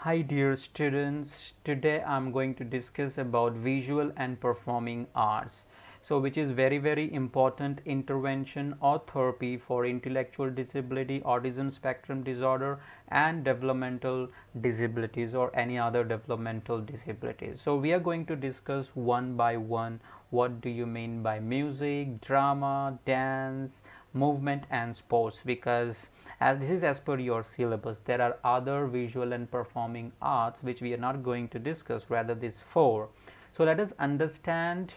Hi dear students, today I'm going to discuss about visual and performing arts. So which is very important intervention or therapy for intellectual disability, autism spectrum disorder and developmental disabilities or any other developmental disabilities. So we are going to discuss one by one what do you mean by music, drama, dance, movement and sports, because as this is as per your syllabus there are other visual and performing arts which we are not going to discuss, rather these four. So let us understand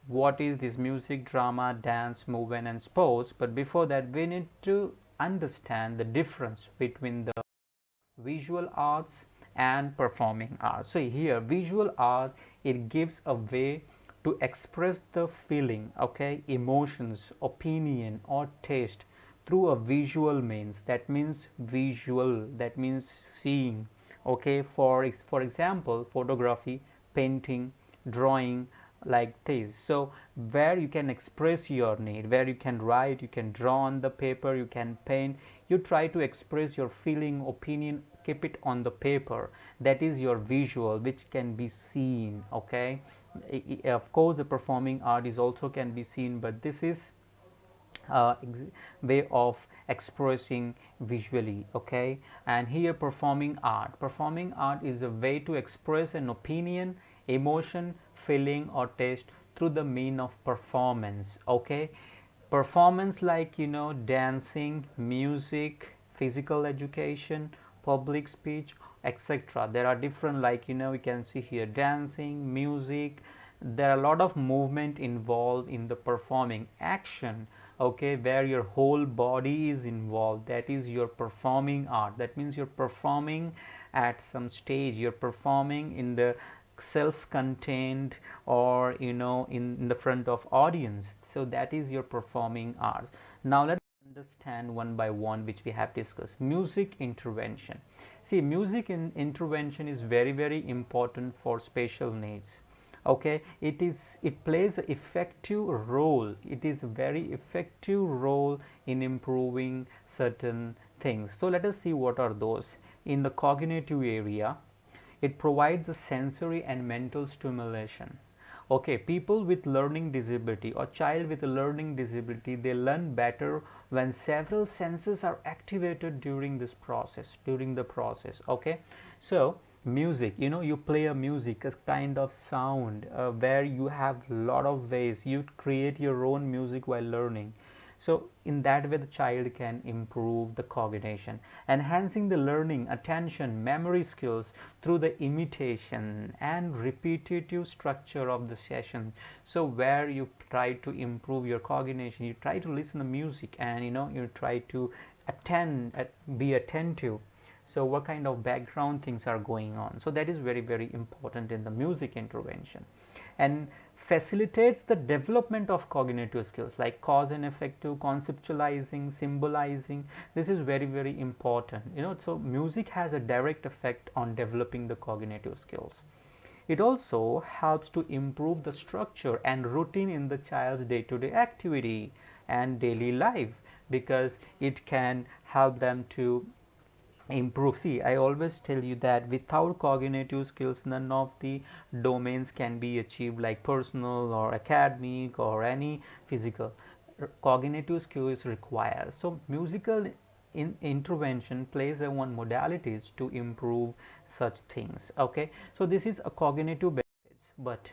what is this music, drama, dance, movement and sports. But before that we need to understand the difference between the visual arts and performing arts. So here visual art, it gives a way to express the feeling, okay, emotions, opinion or taste through a visual means. That means visual, that means seeing, okay. For example, photography, painting, drawing, like this. So where you can express your need, where you can write, you can draw on the paper, you can paint, you try to express your feeling, opinion, keep it on the paper. That is your visual, which can be seen, okay. Of course the performing art is also can be seen, but this is way of expressing visually, okay. And here performing art is a way to express an opinion, emotion, feeling or taste through the mean of performance, okay. Performance, like dancing, music, physical education, public speech, etc. There are different, like we can see here dancing, music. There are a lot of movement involved in the performing action, okay, where your whole body is involved. That is your performing art. That means you're performing at some stage, you're performing in the self-contained or in the front of audience. So that is your performing arts. Now let's understand one by one, which we have discussed. Music intervention. See, music intervention is very important for special needs, okay. It plays an effective role. It is a very effective role in improving certain things. So let us see what are those. In the cognitive area, it provides a sensory and mental stimulation, okay. People with learning disability or child with a learning disability, they learn better when several senses are activated during the process, okay. So music, you play a music, a kind of sound, where you have lot of ways you create your own music while learning. So in that way the child can improve the cognition, enhancing the learning, attention, memory skills through the imitation and repetitive structure of the session. So where you try to improve your cognition, you try to listen to music and you try to be attentive. So what kind of background things are going on. So that is very important in the music intervention, and facilitates the development of cognitive skills like cause and effective, conceptualizing, symbolizing. This is very important, so music has a direct effect on developing the cognitive skills. It also helps to improve the structure and routine in the child's day-to-day activity and daily life, because it can help them to improve. See, I always tell you that without cognitive skills none of the domains can be achieved, like personal or academic or any physical. Cognitive skill is required. So musical intervention plays a one modalities to improve such things, okay. So this is a cognitive benefits, but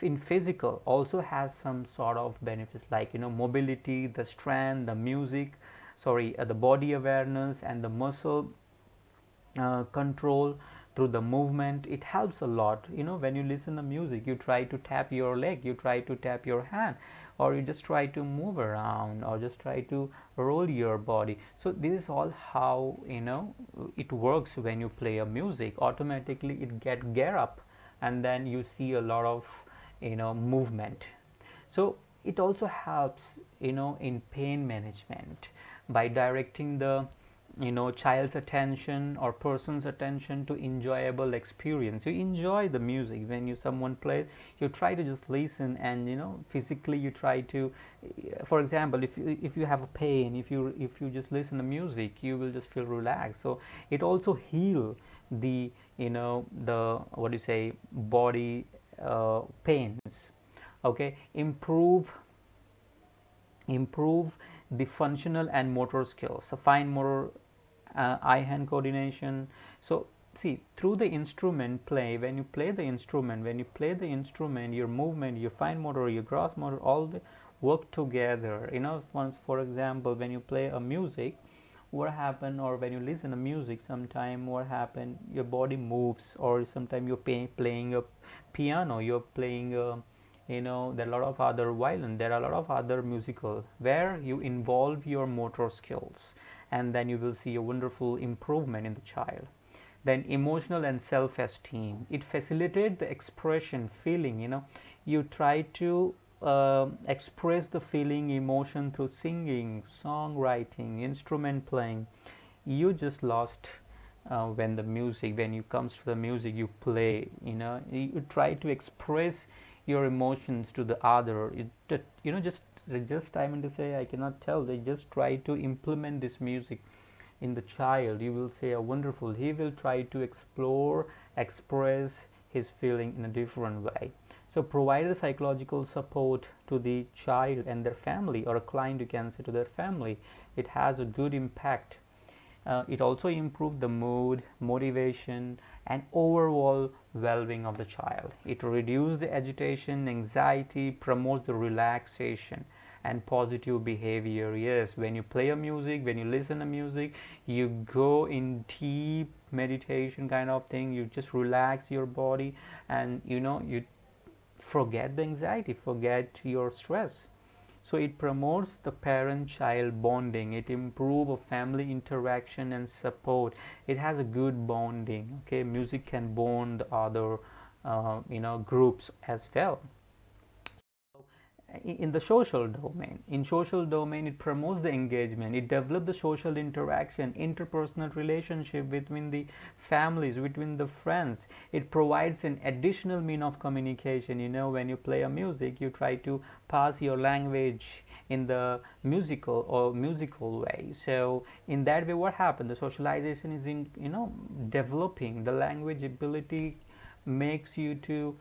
in physical also has some sort of benefits, like mobility, the strength, the music, the body awareness and the muscle control through the movement. It helps a lot. When you listen to music, you try to tap your leg, you try to tap your hand, or you just try to move around or just try to roll your body. So this is all how it works. When you play a music, automatically it get gear up and then you see a lot of movement. So it also helps in pain management by directing the child's attention or person's attention to enjoyable experience. You enjoy the music when someone plays, you try to just listen, and physically you try to, for example, if you have a pain, if you just listen to music, you will just feel relaxed. So it also heal the the, what do you say, body pains. Okay, improve the functional and motor skills, so fine motor, eye hand coordination. So see, through the instrument play, when you play the instrument, your movement, your fine motor, your gross motor, all the work together. Once, for example, when you play a music, what happen, or when you listen to music, sometime what happen, your body moves, or sometime you're playing a piano, you're playing a, there are a lot of other violin, there are a lot of other musical where you involve your motor skills, and then you will see a wonderful improvement in the child. Then emotional and self-esteem, it facilitates the expression, feeling. You try to express the feeling, emotion through singing, songwriting, instrument playing. You just lost when you comes to the music you play. You try to express your emotions to the other. Just I mean to say, I cannot tell, they just try to implement this music in the child. You will say a wonderful, he will try to express his feeling in a different way. So provide a psychological support to the child and their family, or a client, you can say, to their family. It has a good impact. It also improves the mood, motivation, and overall well-being of the child. It reduces the agitation, anxiety, promotes the relaxation and positive behavior. Yes, when you play a music, when you listen to music, you go in deep meditation kind of thing. You just relax your body, and you forget the anxiety, forget your stress. So it promotes the parent-child bonding. It improves a family interaction and support. It has a good bonding. Okay, music can bond other groups as well. In the social domain, it promotes the engagement, it develops the social interaction, interpersonal relationship between the families, between the friends. It provides an additional mean of communication. When you play a music, you try to pass your language in the musical way. So in that way, what happens, the socialization is in developing the language ability, makes you to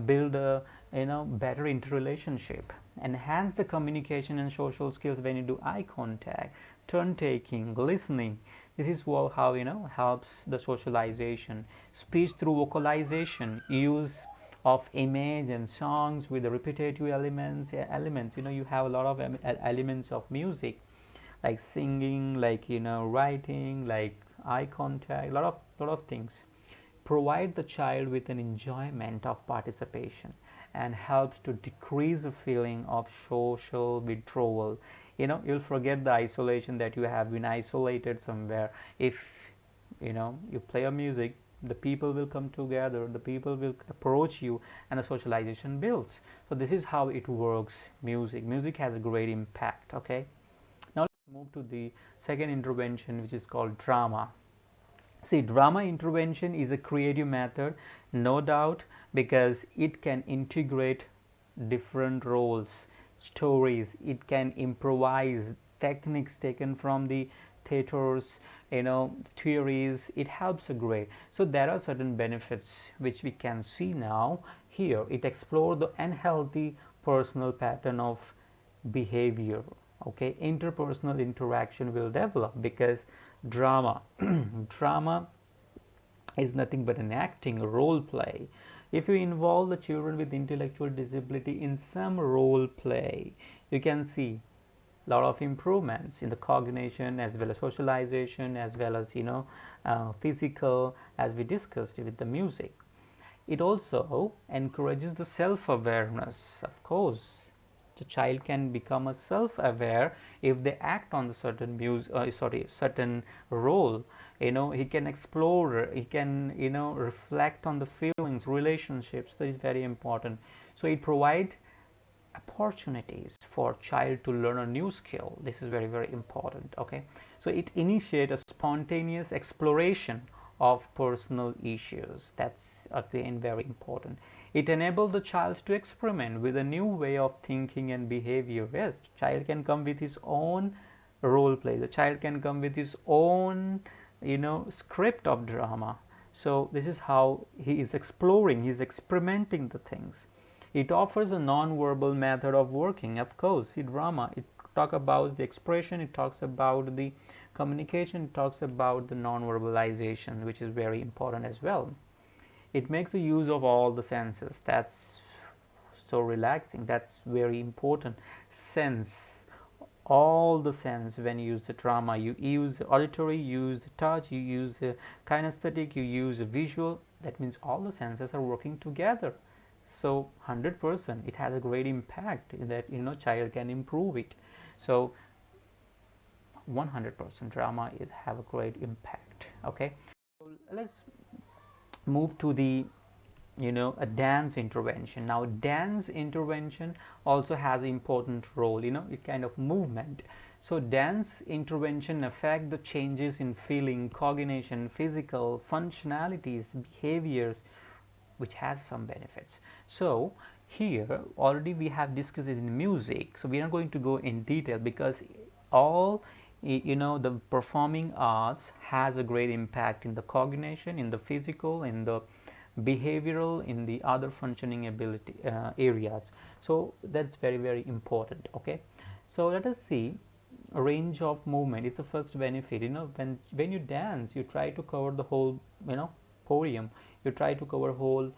build a better interrelationship, enhance the communication and social skills when you do eye contact, turn taking, listening. This is how helps the socialization. Speech through vocalization, use of image and songs with the repetitive elements. You have a lot of elements of music, like singing, like writing, like eye contact, lot of things. Provide the child with an enjoyment of participation, and helps to decrease the feeling of social withdrawal. You'll forget the isolation, that you have been isolated somewhere. If you play a music, the people will come together, the people will approach you, and the socialization builds. So this is how it works. Music has a great impact. Okay, now let's move to the second intervention, which is called drama. See, drama intervention is a creative method, no doubt, because it can integrate different roles, stories. It can improvise techniques taken from the theaters, theories. It helps a great. So there are certain benefits which we can see now here. It explores the unhealthy personal pattern of behavior. Okay, interpersonal interaction will develop, because drama drama is nothing but an acting, role play. If you involve the children with intellectual disability in some role play, you can see a lot of improvements in the cognition, as well as socialization, as well as physical, as we discussed with the music. It also encourages the self-awareness. Of course, the child can become a self-aware if they act on the certain role. He can explore, he can reflect on the feelings, relationships. That is very important. So it provides opportunities for child to learn a new skill. This is very, very important. Okay, so it initiates a spontaneous exploration of personal issues. That's again very important. It enables the child to experiment with a new way of thinking and behavior. Yes, child can come with his own role play. The child can come with his own script of drama. So this is how he is exploring, he is experimenting the things. It offers a non-verbal method of working. Of course, in drama, it talks about the expression, it talks about the communication, it talks about the non-verbalization, which is very important as well. It makes the use of all the senses. That's so relaxing. That's very important. Sense, all the sense. When you use the drama, you use auditory, you use touch, you use kinesthetic, you use visual. That means all the senses are working together. So 100% it has a great impact that child can improve it. So 100% drama is have a great impact. Okay, so let's move to the a dance intervention. Now dance intervention also has an important role, it kind of movement. So dance intervention affect the changes in feeling, cognition, physical functionalities, behaviors, which has some benefits. So here already we have discussed it in music, so we are not going to go in detail because all the performing arts has a great impact in the cognition, in the physical, in the behavioral, in the other functioning ability areas. So that's very, very important. Okay, so let us see a range of movement. It's the first benefit. When you dance, you try to cover the whole podium, you try to cover whole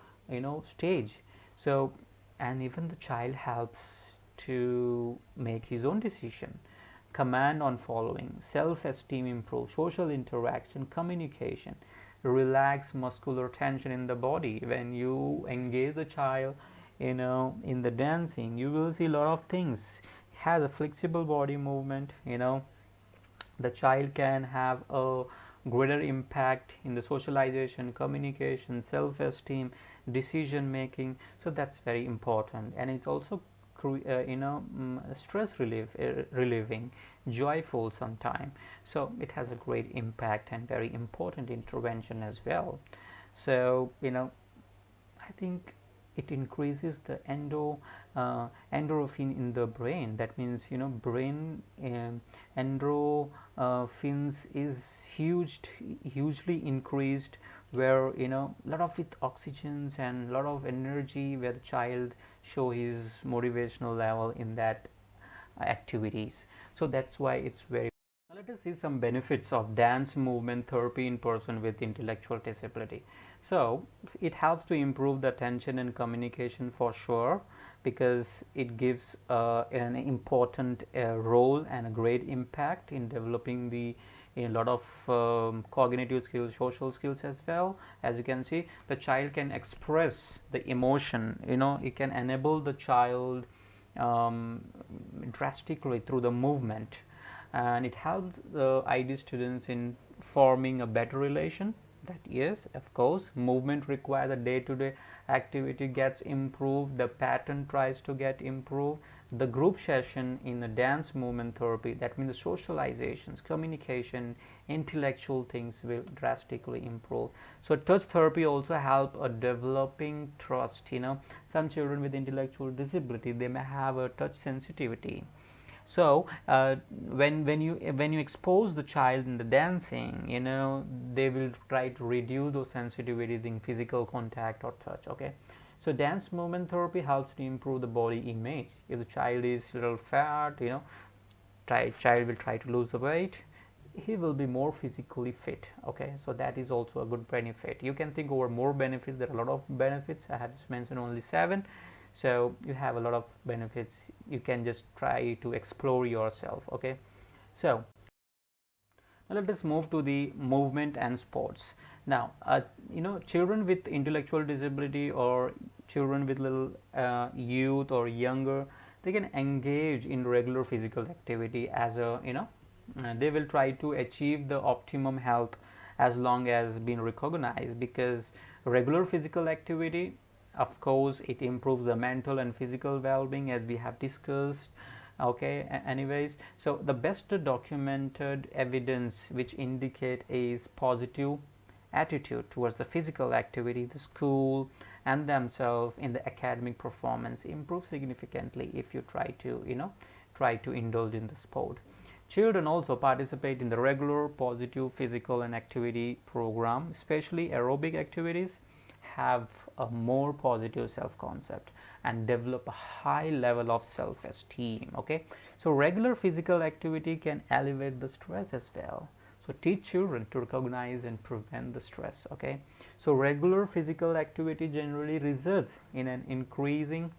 stage. So, and even the child helps to make his own decision, command on following, self-esteem improves, social interaction, communication, relax muscular tension in the body. When you engage the child in the dancing, you will see a lot of things. Has a flexible body movement. The child can have a greater impact in the socialization, communication, self-esteem, decision making. So that's very important, and it's also stress relieving, joyful sometime. So it has a great impact and very important intervention as well. So I think it increases the endorphin in the brain. That means brain endorphins is hugely increased, where lot of with oxygens and lot of energy, where the child show his motivational level in that activities. So that's why it's very. Now let us see some benefits of dance movement therapy in person with intellectual disability. So it helps to improve the attention and communication for sure, because it gives an important role and a great impact in developing a lot of cognitive skills, social skills as well. As you can see, the child can express the emotion. It can enable the child drastically through the movement, and it helps the ID students in forming a better relation. That yes, of course, movement requires a day-to-day activity gets improved, the pattern tries to get improved. The group session in the dance movement therapy, that means the socializations, communication, intellectual things will drastically improve. So touch therapy also help a developing trust. Some children with intellectual disability, they may have a touch sensitivity. So when you expose the child in the dancing, they will try to reduce those sensitivities in physical contact or touch. Okay, so dance movement therapy helps to improve the body image. If the child is a little fat, child will try to lose the weight, he will be more physically fit. Okay, so that is also a good benefit. You can think over more benefits. There are a lot of benefits. I have just mentioned only 7. So you have a lot of benefits. You can just try to explore yourself. Okay, so now let us move to the movement and sports. Now children with intellectual disability or children with little youth or younger, they can engage in regular physical activity as a they will try to achieve the optimum health as long as being recognized, because regular physical activity, of course, it improves the mental and physical well-being, as we have discussed. Okay, anyways, so the best documented evidence which indicate is positive attitude towards the physical activity, the school and themselves in the academic performance improve significantly if you try to indulge in the sport. Children also participate in the regular positive physical and activity program, especially aerobic activities, have a more positive self concept and develop a high level of self esteem. Okay, so regular physical activity can elevate the stress as well. So teach children to recognize and prevent the stress. Okay, so regular physical activity generally results in an increasing,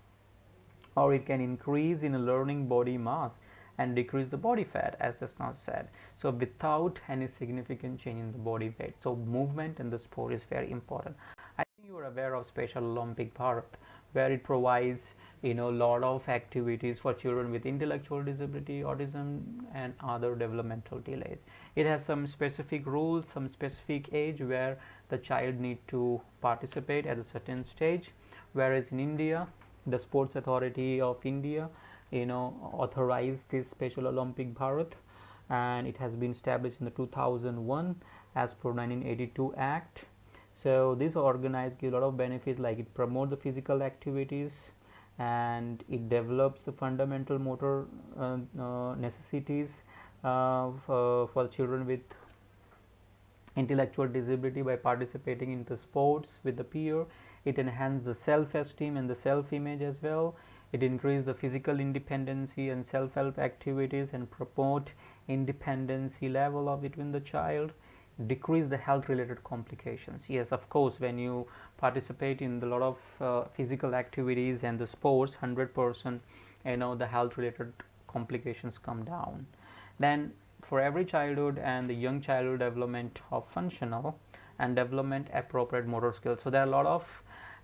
or it can increase in a learning body mass and decrease the body fat, as just now said, so without any significant change in the body weight. So movement in the sport is very important. I think you are aware of Special Olympic Bharat, where it provides a lot of activities for children with intellectual disability, autism, and other developmental delays. It has some specific rules, some specific age where the child need to participate at a certain stage, whereas in India, the Sports Authority of India authorized this Special Olympic Bharat, and it has been established in the 2001 as per 1982 Act. So this organized gives a lot of benefits, like it promotes the physical activities and it develops the fundamental motor necessities for children with intellectual disability by participating in the sports with the peer. It enhances the self-esteem and the self-image as well. It increases the physical independency and self-help activities and promote independency level of between the child. Decrease the health related complications. Yes, of course, when you participate in a lot of physical activities and the sports, 100% the health related complications come down. Then for every childhood and the young childhood development of functional and development appropriate motor skills. So there are a lot of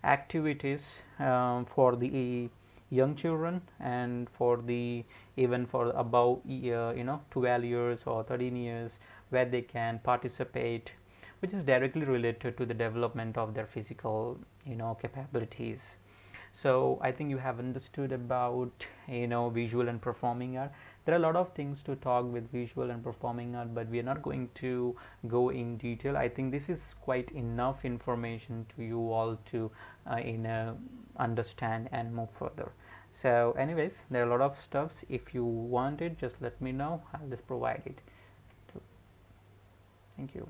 activities for the young children and for the even for above 12 years or 13 years, where they can participate, which is directly related to the development of their physical capabilities. So I think you have understood about visual and performing art. There are a lot of things to talk with visual and performing art, but we are not going to go in detail. I think this is quite enough information to you all to understand and move further. So anyways, there are a lot of stuffs. If you want it, just let me know. I'll just provide it. Thank you.